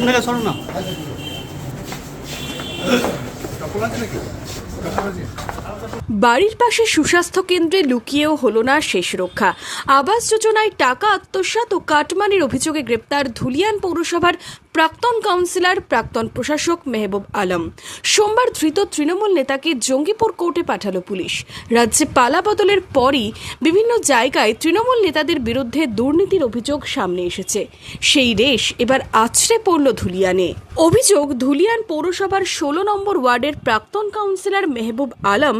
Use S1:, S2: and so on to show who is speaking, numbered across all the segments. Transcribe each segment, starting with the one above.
S1: থেকে সরো না।
S2: বাড়ির পাশে সুস্বাস্থ্য কেন্দ্রে লুকিয়েও হলো না শেষ রক্ষা। আবাস যোজনায় টাকা আত্মসাৎ ও কাটমানির অভিযোগে গ্রেপ্তার ধুলিয়ান পৌরসভার প্রাক্তন কাউন্সিলর প্রাক্তন প্রশাসক মেহবুব আলম। সোমবার ধৃত তৃণমূল নেতাকে জঙ্গিপুর কোর্টে পাঠালো পুলিশ। রাজ্যে পালা বদলের পরই বিভিন্ন জায়গায় তৃণমূল নেতাদের বিরুদ্ধে দুর্নীতির অভিযোগ সামনে এসেছে। সেই রেশ এবার আছড়ে পড়ল ধুলিয়ানে। অভিযোগ, ধুলিয়ান পৌরসভার 16 নম্বর ওয়ার্ডের প্রাক্তন কাউন্সিলর মেহবুব আলম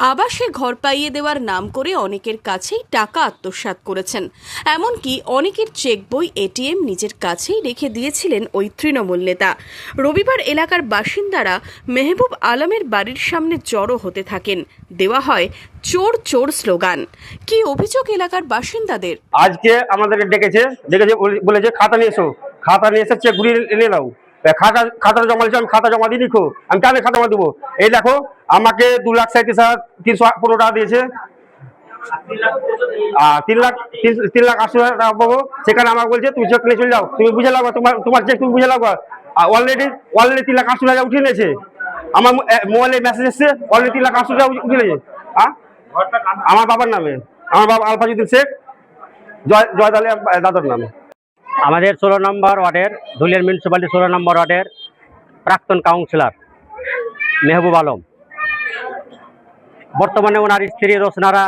S2: আবাসে ঘর পাইয়ে দেওয়ার নাম করে অনেকের কাছেই টাকা আত্মসাৎ করেছেন। এমনকি অনেকের চেক বই, এটিএম নিজের কাছেই রেখে দিয়েছিলেন ওই তৃণমূল নেতা। রবিবার এলাকার বাসিন্দারা মেহবুব আলমের বাড়ির সামনে জড়ো হতে থাকেন। দেওয়া হয় চোর চোর স্লোগান। কি অভিযোগ এলাকার বাসিন্দাদের?
S3: আজকে আমাদেরকে ডেকেছে বলেছে খাতা নিয়ে এসো, খাতা নিয়ে এসে চেক ঘুরিয়ে এনে নাও। খাতা জমা দিয়েছে, আমি খাতা জমা দিয়ে লিখো, আমি কেন খাতা জমা দেবো? এই দেখো আমাকে 2,37,315 টাকা দিয়েছে, 3,80,000 টাকা পাবো। সেখানে আমাকে বলছে তুমি চেক নিয়ে চলে যাও, তুমি বুঝে লাগো, তোমার চেক তুমি বুঝে লাগো। অলরেডি 3,80,000 উঠিয়ে নিয়েছে। আমার মোবাইলে মেসেজ এসছে, অলরেডি 3,80,000 উঠিয়ে নিয়েছে। আমার বাবার নামে, আমার বাবা আলফাজুদ্দিন শেখ, জয়দালিয়া দাদার নামে। আমাদের 16 নম্বর ওয়ার্ডের, ধুলিয়ান মিউনিসিপ্যালিটি 16 নম্বর ওয়ার্ডের প্রাক্তন কাউন্সিলর মেহবুব আলম, বর্তমানে ওনার স্ত্রী রোশনারা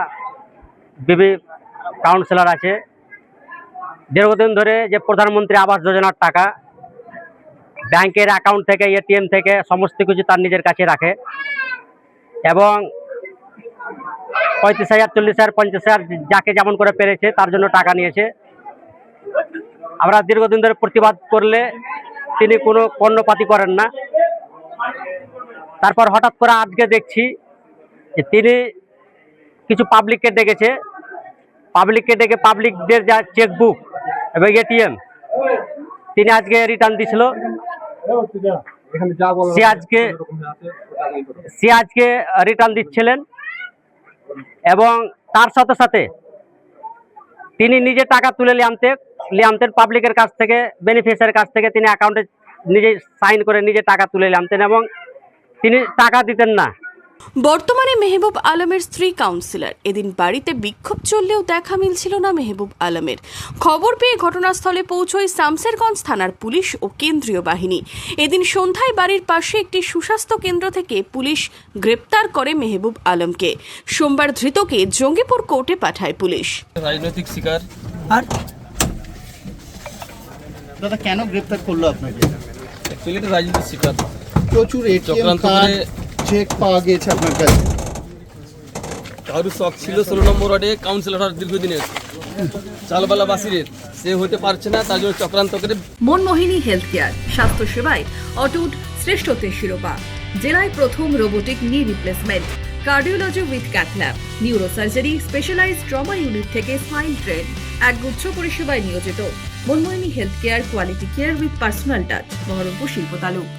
S3: বিবি কাউন্সিলর আছে। দীর্ঘদিন ধরে যে প্রধানমন্ত্রী আবাস যোজনার টাকা ব্যাংকের অ্যাকাউন্ট থেকে, এটিএম থেকে সমস্ত কিছু তার নিজের কাছে রাখে এবং 35,000, 40,000, 50,000 যাকে যেমন করে পেরেছে তার জন্য টাকা নিয়েছে। আমরা দীর্ঘদিন ধরে প্রতিবাদ করলে তিনি কোনো কর্ণপাতই করেন না। তারপর হঠাৎ করে আজকে দেখছি যে তিনি কিছু পাবলিককে ডেকেছে, পাবলিককে ডেকে পাবলিকদের যা চেকবুক এবং এটিএম তিনি আজকে রিটার্ন দিছিল। সে আজকে রিটার্ন দিচ্ছিলেন এবং তার সাথে সাথে তিনি নিজে টাকা তুলে লিয়ামতেন পাবলিকের কাছ থেকে, বেনিফিশিয়ারির কাছ থেকে। তিনি অ্যাকাউন্টে নিজে সাইন করে নিজে টাকা তুলে লিয়ামতেন এবং তিনি টাকা দিতেন না।
S2: বর্তমানে মেহবুব আলমের স্ত্রী কাউন্সিলর। এদিন বাড়িতে বিক্ষোভ চললেও দেখা মিলছিল না মেহবুব আলমের। খবর পেয়ে ঘটনাস্থলে পৌঁছয় শামসেরগঞ্জ থানার পুলিশ ও কেন্দ্রীয় বাহিনী। এদিন সন্ধ্যায় বাড়ির পাশে একটি সুস্বাস্থ্য কেন্দ্র থেকে পুলিশ গ্রেপ্তার করে মেহবুব আলমকে। সোমবার ধৃতকে জঙ্গিপুর কোর্টে পাঠায় পুলিশ।
S4: রাজনৈতিক শিকার।
S1: আর দাদা কেন গ্রেপ্তার করলো আপনাকে?
S4: অ্যাকচুয়ালি এটা রাজনৈতিক শিকার।
S5: প্রচুর এটিএম কার্ড, চেক পাওয়া গিয়েছে আপনার কাছে।
S4: কারোর শখ ছিল 16 নম্বর ওয়ার্ডে কাউন্সিলর হওয়ার দীর্ঘদিনের, চালবালা বাসিরের, সে হতে পারছে না, তার জন্য চক্রান্ত করে।
S6: মনমোহিনী হেলথ কেয়ার, স্বাস্থ্য সেবায় অটুট শ্রেষ্ঠত্বের শিরোপা। জেলায় প্রথম robotic knee replacement, cardiology with cath lab, neurosurgery, specialized trauma unit থেকে স্মাইল ট্রেন, একগুচ্ছ পরিষেবায় নিয়োজিত। Manmohini health care, quality care with personal touch, Baharampur শিল্প তালুক।